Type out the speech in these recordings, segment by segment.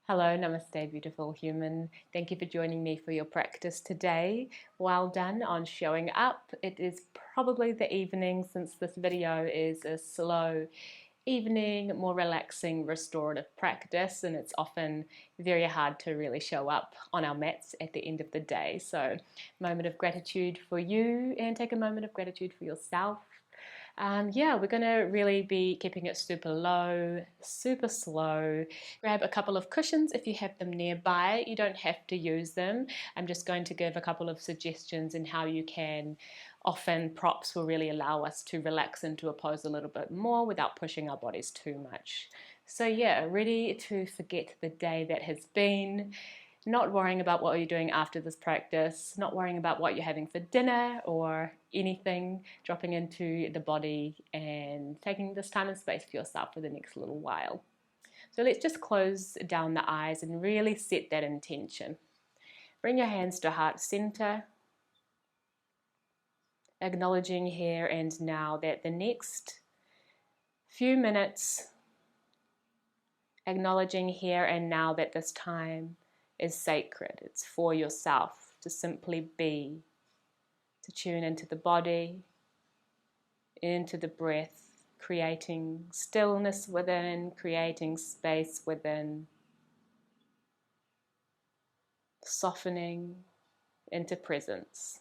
Hello, namaste, beautiful human. Thank you for joining me for your practice today. Well done on showing up. It is probably the evening since this video is a slow evening, more relaxing restorative practice, and it's often very hard to really show up on our mats at the end of the day. So, moment of gratitude for you, and take a moment of gratitude for yourself. Yeah, we're going to really be keeping it super low, super slow. Grab a couple of cushions if you have them nearby. You don't have to use them. I'm just going to give a couple of suggestions in how you can. Often props will really allow us to relax into a pose a little bit more without pushing our bodies too much. So yeah, ready to forget the day that has been. Not worrying about what you're doing after this practice, not worrying about what you're having for dinner or anything, dropping into the body and taking this time and space for yourself for the next little while. So let's just close down the eyes and really set that intention. Bring your hands to heart center, acknowledging here and now that the next few minutes, acknowledging here and now that this time is sacred. It's for yourself to simply be, to tune into the body, into the breath, creating stillness within, creating space within, softening into presence.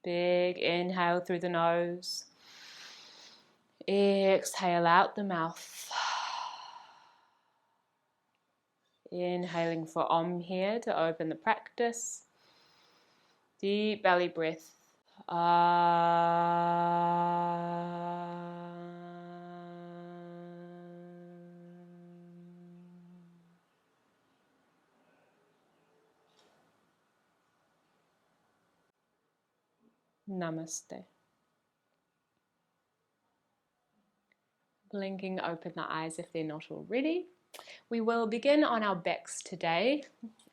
Big inhale through the nose, exhale out the mouth. Inhaling for Om here to open the practice. Deep belly breath. Namaste. Blinking open the eyes if they're not already. We will begin on our backs today,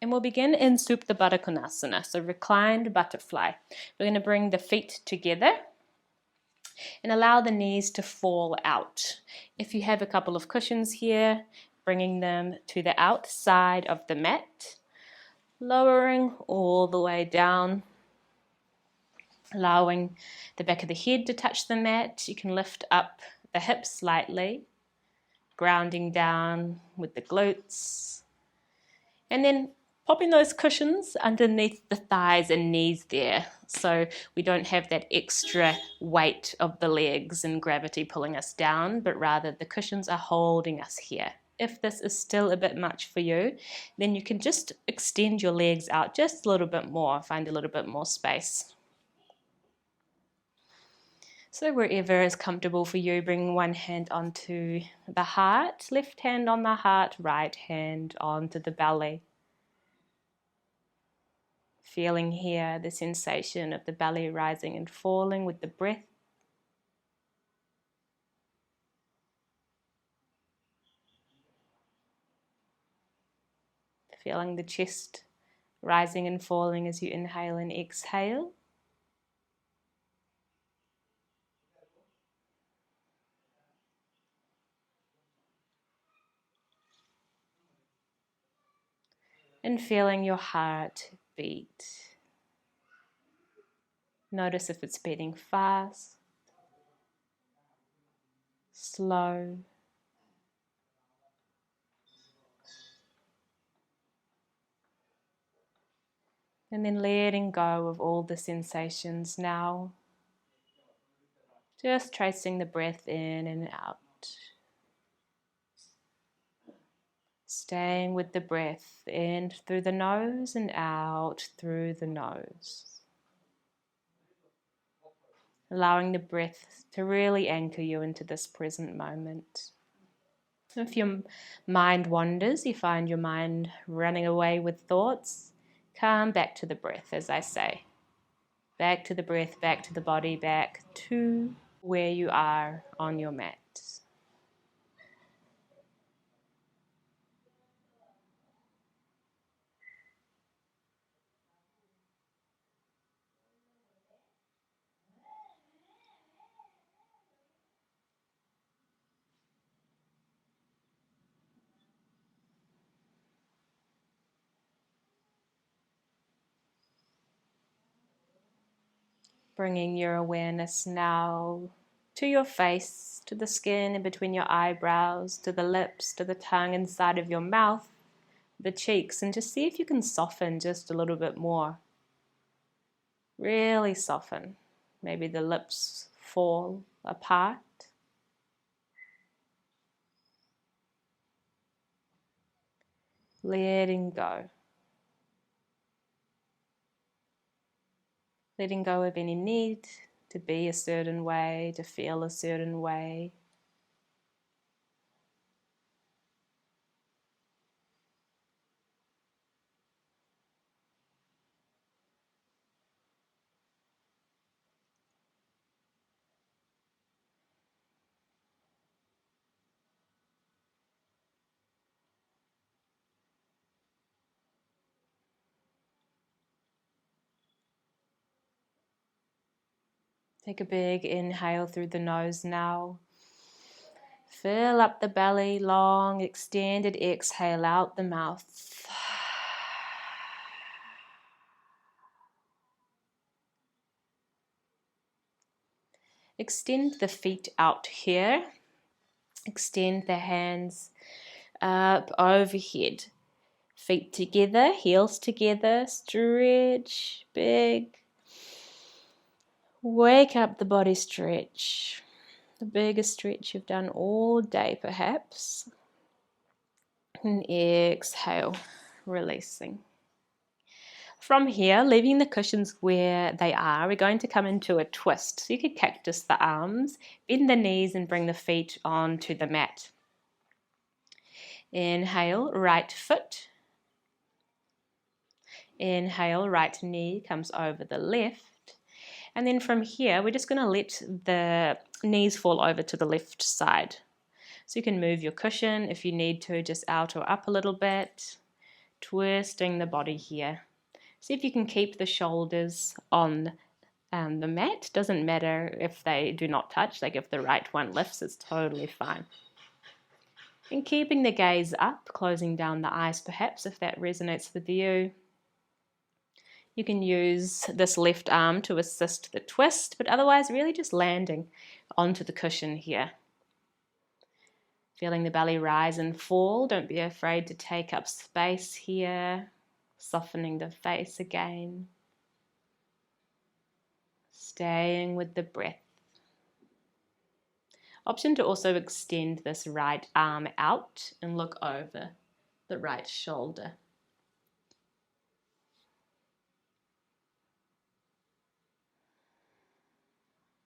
and we'll begin in Supta Baddha Konasana, so reclined butterfly. We're going to bring the feet together and allow the knees to fall out. If you have a couple of cushions here, bringing them to the outside of the mat, lowering all the way down, allowing the back of the head to touch the mat. You can lift up the hips slightly, grounding down with the glutes, and then popping those cushions underneath the thighs and knees there, so we don't have that extra weight of the legs and gravity pulling us down, but rather the cushions are holding us here. If this is still a bit much for you, then you can just extend your legs out just a little bit more, find a little bit more space. So wherever is comfortable for you, bring one hand onto the heart, left hand on the heart, right hand onto the belly. Feeling here the sensation of the belly rising and falling with the breath. Feeling the chest rising and falling as you inhale and exhale. And feeling your heart beat. Notice if it's beating fast, slow. And then letting go of all the sensations now. Just tracing the breath in and out. Staying with the breath in through the nose and out through the nose. Allowing the breath to really anchor you into this present moment. If your mind wanders, you find your mind running away with thoughts, come back to the breath, as I say. Back to the breath, back to the body, back to where you are on your mat. Bringing your awareness now to your face, to the skin in between your eyebrows, to the lips, to the tongue inside of your mouth, the cheeks, and just see if you can soften just a little bit more. Really soften. Maybe the lips fall apart. Letting go. Letting go of any need to be a certain way, to feel a certain way. Take a big inhale through the nose now. Fill up the belly, long extended exhale out the mouth. Extend the feet out here. Extend the hands up overhead. Feet together, heels together, stretch big. Wake up the body, stretch. The biggest stretch you've done all day perhaps. And exhale, releasing. From here, leaving the cushions where they are, we're going to come into a twist. So you could cactus the arms, bend the knees and bring the feet onto the mat. Inhale, right foot. Inhale, right knee comes over the left. And then from here, we're just going to let the knees fall over to the left side. So you can move your cushion if you need to, just out or up a little bit. Twisting the body here. See if you can keep the shoulders on the mat. Doesn't matter if they do not touch, like if the right one lifts, it's totally fine. And keeping the gaze up, closing down the eyes perhaps if that resonates with you. You can use this left arm to assist the twist, but otherwise really just landing onto the cushion here. Feeling the belly rise and fall. Don't be afraid to take up space here. Softening the face again. Staying with the breath. Option to also extend this right arm out and look over the right shoulder.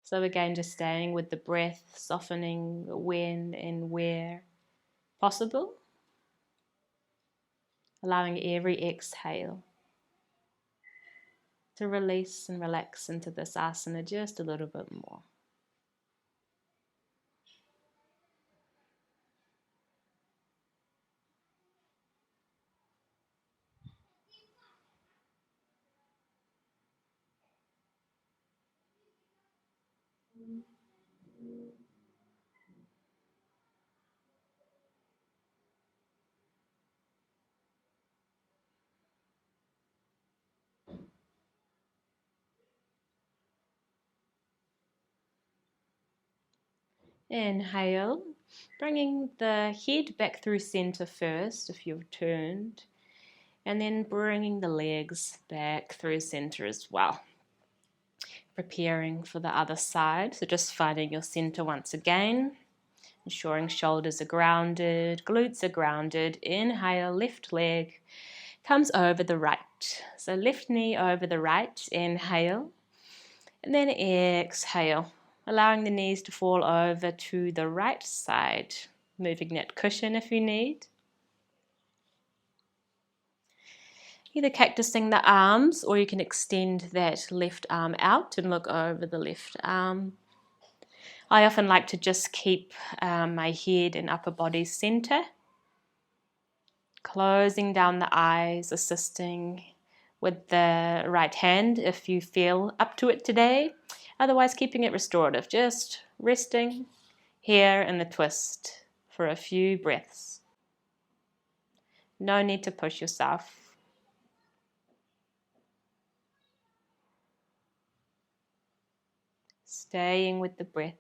So again, just staying with the breath, softening when and where possible. Allowing every exhale to release and relax into this asana just a little bit more. Inhale, bringing the head back through center first if you've turned, and then bringing the legs back through center as well. Preparing for the other side, so just finding your center once again, ensuring shoulders are grounded, glutes are grounded. Inhale, left leg comes over the right. So left knee over the right, inhale, and then exhale, allowing the knees to fall over to the right side, moving that cushion if you need. Either cactusing the arms or you can extend that left arm out and look over the left arm. I often like to just keep my head and upper body center. Closing down the eyes, assisting with the right hand if you feel up to it today. Otherwise, keeping it restorative, just resting here in the twist for a few breaths. No need to push yourself. Staying with the breath.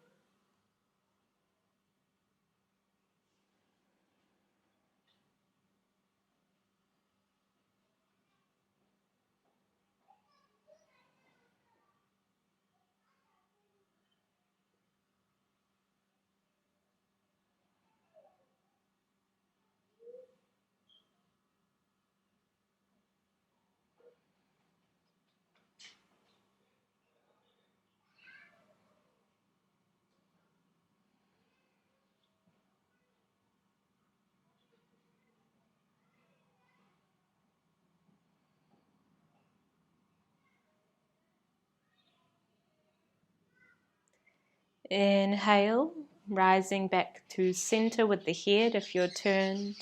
Inhale, rising back to center with the head if you're turned,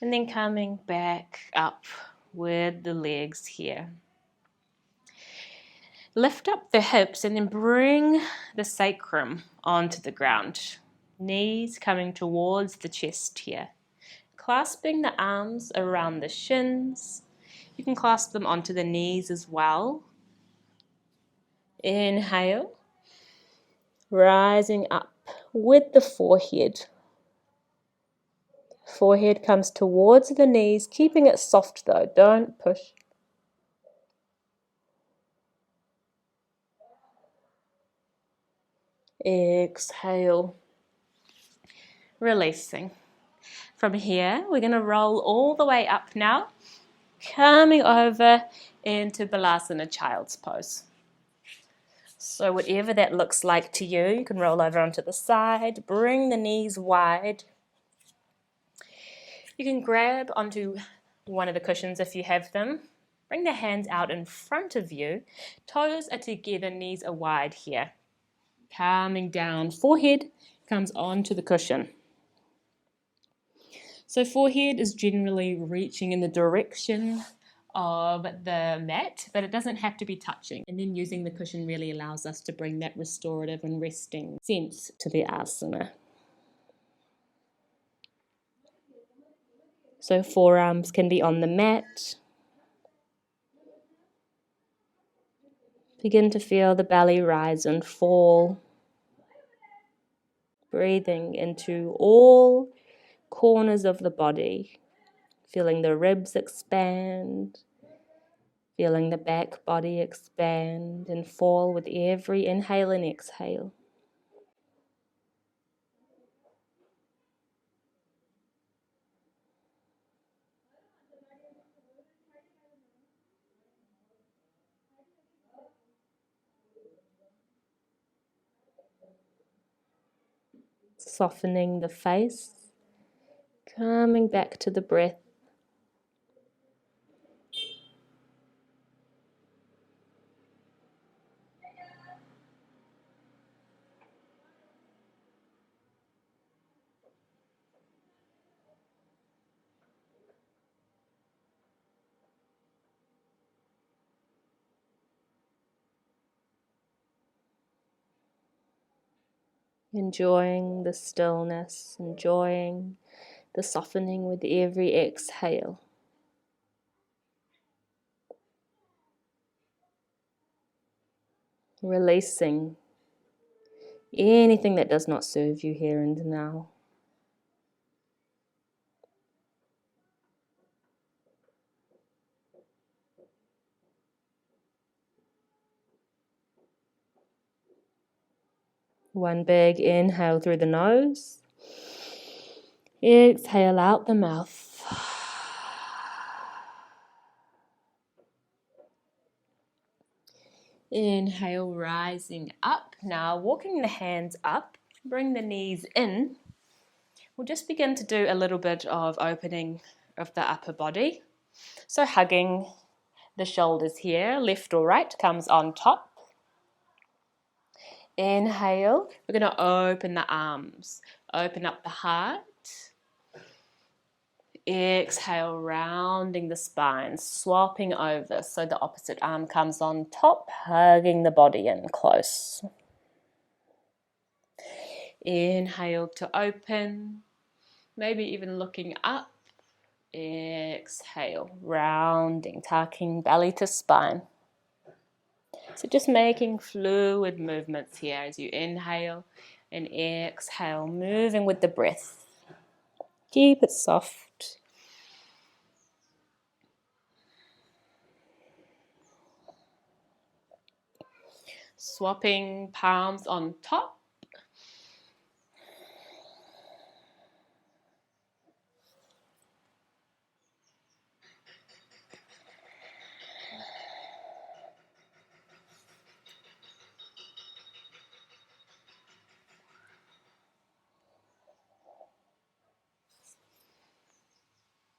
and then coming back up with the legs here. Lift up the hips and then bring the sacrum onto the ground. Knees coming towards the chest here. Clasping the arms around the shins. You can clasp them onto the knees as well. Inhale, rising up with the forehead. Forehead comes towards the knees, keeping it soft though, don't push. Exhale, releasing. From here, we're going to roll all the way up now, coming over into Balasana Child's Pose. So whatever that looks like to you, you can roll over onto the side, bring the knees wide. You can grab onto one of the cushions if you have them. Bring the hands out in front of you. Toes are together, knees are wide here. Calming down, forehead comes onto the cushion. So forehead is generally reaching in the direction of the mat, but it doesn't have to be touching. And then using the cushion really allows us to bring that restorative and resting sense to the asana. So forearms can be on the mat. Begin to feel the belly rise and fall. Breathing into all corners of the body. Feeling the ribs expand. Feeling the back body expand and fall with every inhale and exhale. Softening the face, coming back to the breath. Enjoying the stillness, enjoying the softening with every exhale. Releasing anything that does not serve you here and now. One big inhale through the nose. Exhale out the mouth. Inhale, rising up. Now walking the hands up, bring the knees in. We'll just begin to do a little bit of opening of the upper body. So hugging the shoulders here, left or right comes on top. Inhale, we're going to open the arms, open up the heart. Exhale, rounding the spine, swapping over so the opposite arm comes on top, hugging the body in close. Inhale to open, maybe even looking up. Exhale, rounding, tucking belly to spine. So just making fluid movements here as you inhale and exhale, moving with the breath. Keep it soft. Swapping palms on top.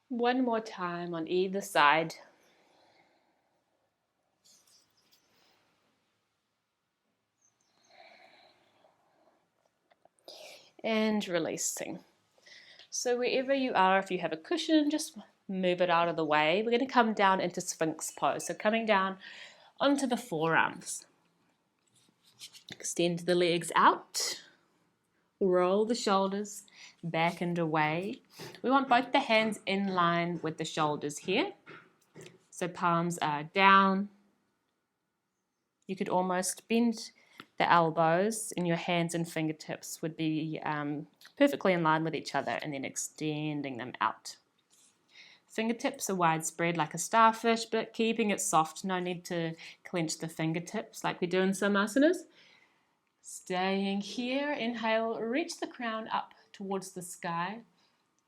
One more time on either side. And releasing. So wherever you are, if you have a cushion, just move it out of the way. We're going to come down into Sphinx pose. So coming down onto the forearms. Extend the legs out. Roll the shoulders back and away. We want both the hands in line with the shoulders here. So palms are down. You could almost bend the elbows, and your hands and fingertips would be perfectly in line with each other, and then extending them out. Fingertips are widespread like a starfish, but keeping it soft. No need to clench the fingertips like we do in some asanas. Staying here, inhale, reach the crown up towards the sky,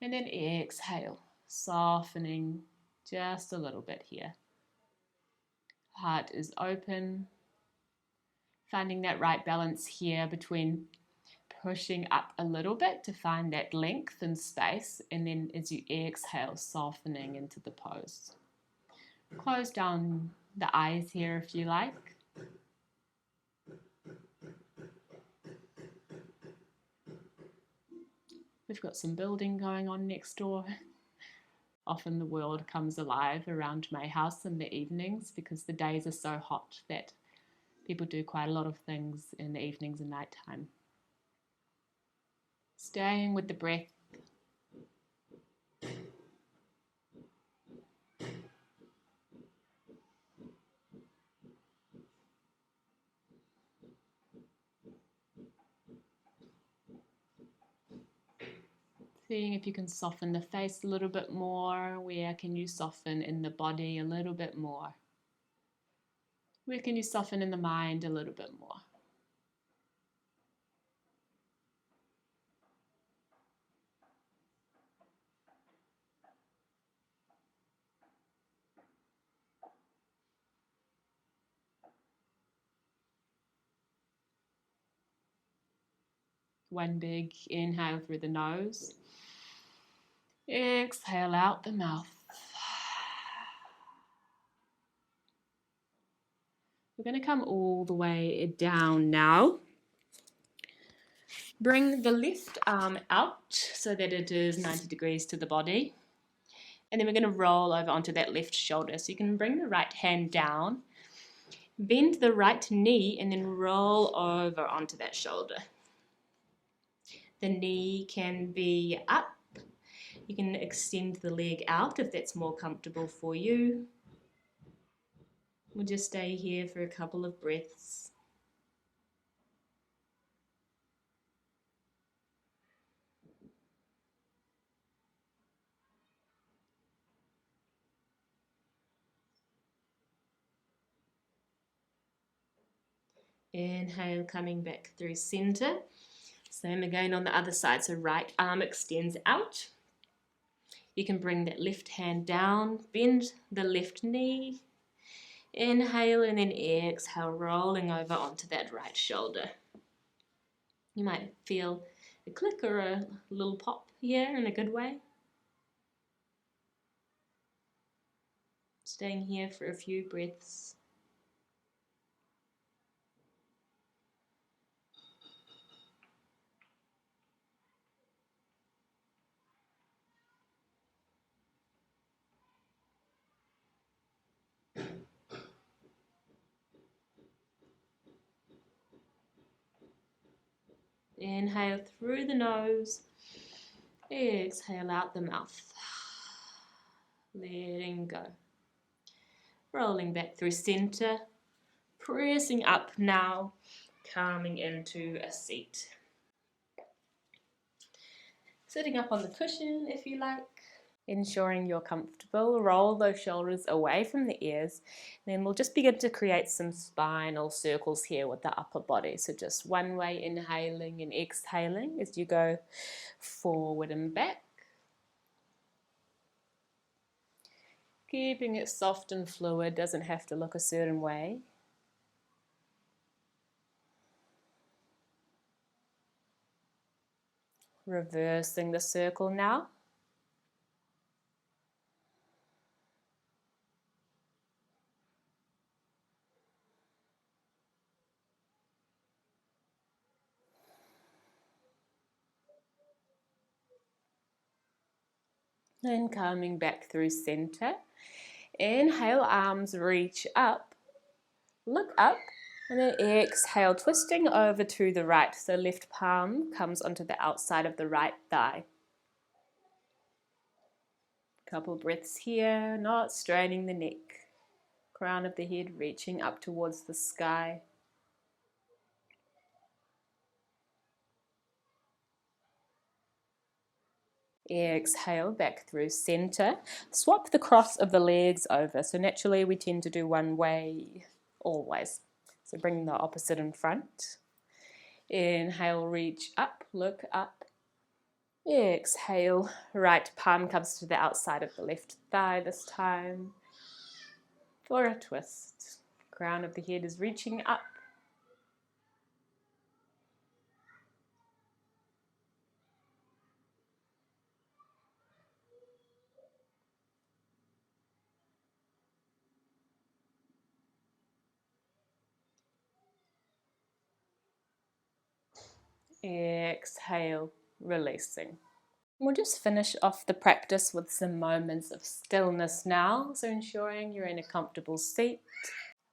and then exhale, softening just a little bit here. Heart is open, finding that right balance here between pushing up a little bit to find that length and space, and then as you exhale, softening into the pose. Close down the eyes here if you like. We've got some building going on next door. Often the world comes alive around my house in the evenings because the days are so hot that people do quite a lot of things in the evenings and nighttime. Staying with the breath. Seeing if you can soften the face a little bit more. Where can you soften in the body a little bit more? Where can you soften in the mind a little bit more? One big inhale through the nose. Exhale out the mouth. We're going to come all the way down now. Bring the left arm out so that it is 90 degrees to the body. And then we're going to roll over onto that left shoulder. So you can bring the right hand down, bend the right knee, and then roll over onto that shoulder. The knee can be up. You can extend the leg out if that's more comfortable for you. We'll just stay here for a couple of breaths. Inhale, coming back through center. Same again on the other side. So right arm extends out. You can bring that left hand down, bend the left knee. Inhale and then exhale, rolling over onto that right shoulder. You might feel a click or a little pop here in a good way. Staying here for a few breaths. Inhale through the nose. Exhale out the mouth. Letting go. Rolling back through center. Pressing up now, coming into a seat. Sitting up on the cushion if you like. Ensuring you're comfortable, roll those shoulders away from the ears. And then we'll just begin to create some spinal circles here with the upper body. So just one way inhaling and exhaling as you go forward and back. Keeping it soft and fluid, doesn't have to look a certain way. Reversing the circle now. Then coming back through center. Inhale, arms reach up. Look up. And then exhale, twisting over to the right. So left palm comes onto the outside of the right thigh. Couple breaths here, not straining the neck. Crown of the head reaching up towards the sky. Exhale, back through center. Swap the cross of the legs over. So naturally we tend to do one way always. So bring the opposite in front. Inhale, reach up, look up. Exhale, right palm comes to the outside of the left thigh this time for a twist. Crown of the head is reaching up. Exhale, releasing. We'll just finish off the practice with some moments of stillness now. So ensuring you're in a comfortable seat.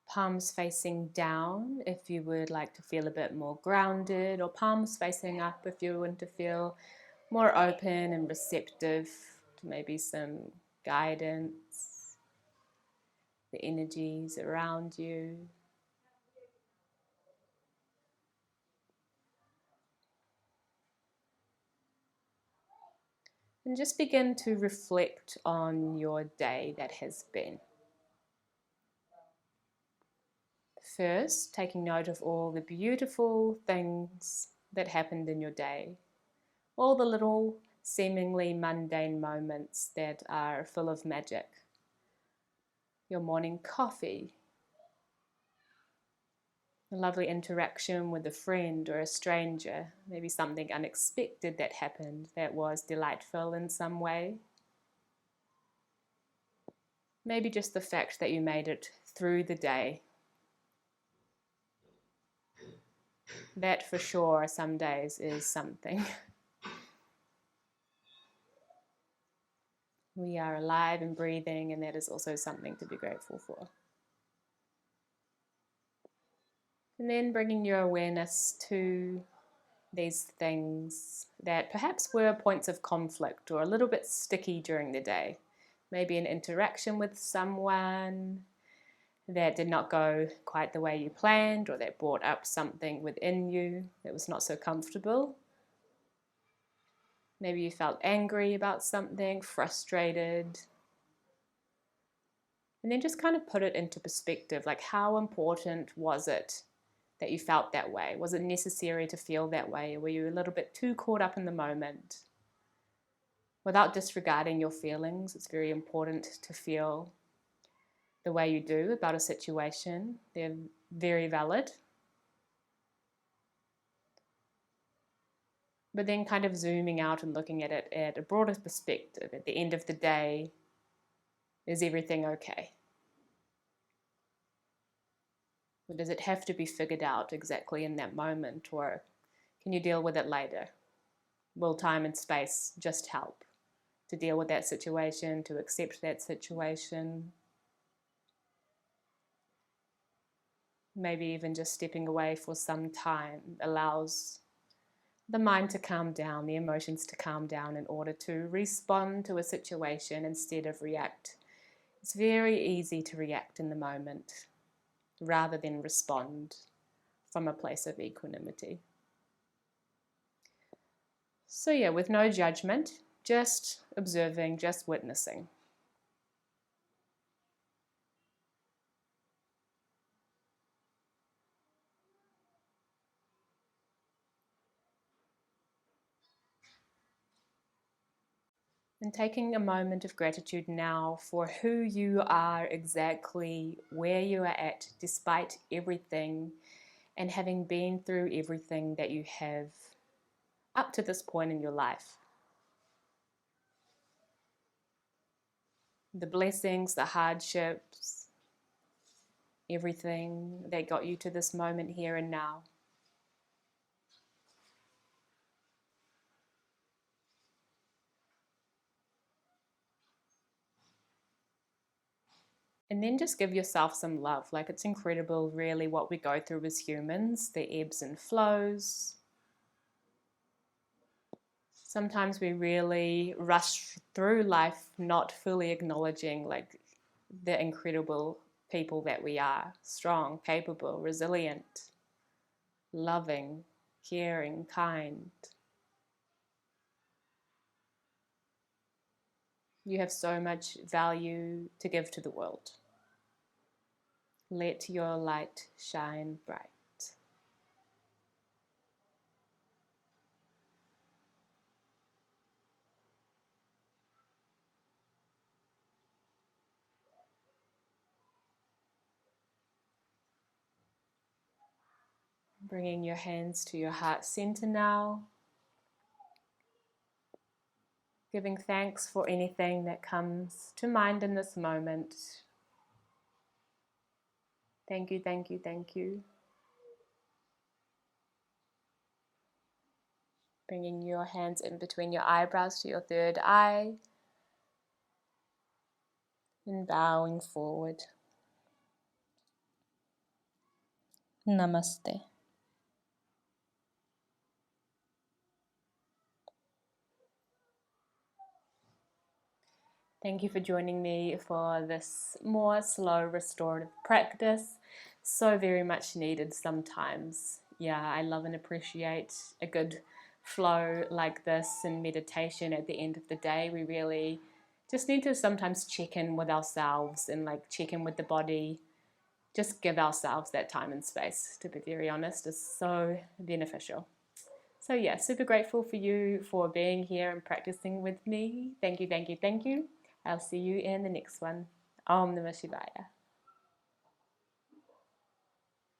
Palms facing down if you would like to feel a bit more grounded, or palms facing up if you want to feel more open and receptive to maybe some guidance, the energies around you. And just begin to reflect on your day that has been. First, taking note of all the beautiful things that happened in your day, all the little seemingly mundane moments that are full of magic. Your morning coffee, a lovely interaction with a friend or a stranger, maybe something unexpected that happened that was delightful in some way. Maybe just the fact that you made it through the day. That for sure some days is something. We are alive and breathing, and that is also something to be grateful for. And then bringing your awareness to these things that perhaps were points of conflict or a little bit sticky during the day. Maybe an interaction with someone that did not go quite the way you planned, or that brought up something within you that was not so comfortable. Maybe you felt angry about something, frustrated. And then just kind of put it into perspective, like how important was it that you felt that way? Was it necessary to feel that way? Or were you a little bit too caught up in the moment? Without disregarding your feelings, it's very important to feel the way you do about a situation. They're very valid. But then kind of zooming out and looking at it at a broader perspective. At the end of the day, is everything okay? Or does it have to be figured out exactly in that moment, or can you deal with it later? Will time and space just help to deal with that situation, to accept that situation? Maybe even just stepping away for some time allows the mind to calm down, the emotions to calm down in order to respond to a situation instead of react. It's very easy to react in the moment. rather than respond from a place of equanimity. So yeah, with no judgment, just observing, just witnessing. And taking a moment of gratitude now for who you are exactly, where you are at, despite everything, and having been through everything that you have up to this point in your life. The blessings, the hardships, everything that got you to this moment here and now. And then just give yourself some love. Like, it's incredible, really, what we go through as humans, the ebbs and flows. Sometimes we really rush through life not fully acknowledging like the incredible people that we are. Strong, capable, resilient, loving, caring, kind. You have so much value to give to the world. Let your light shine bright. Bringing your hands to your heart center now. Giving thanks for anything that comes to mind in this moment. Thank you, thank you, thank you. Bringing your hands in between your eyebrows to your third eye. And bowing forward. Namaste. Thank you for joining me for this more slow restorative practice. So very much needed sometimes. Yeah, I love and appreciate a good flow like this in meditation at the end of the day. We really just need to sometimes check in with ourselves and like check in with the body. Just give ourselves that time and space, to be very honest, is so beneficial. So yeah, super grateful for you for being here and practicing with me. Thank you, thank you, thank you. I'll see you in the next one. Om Namah Shivaya.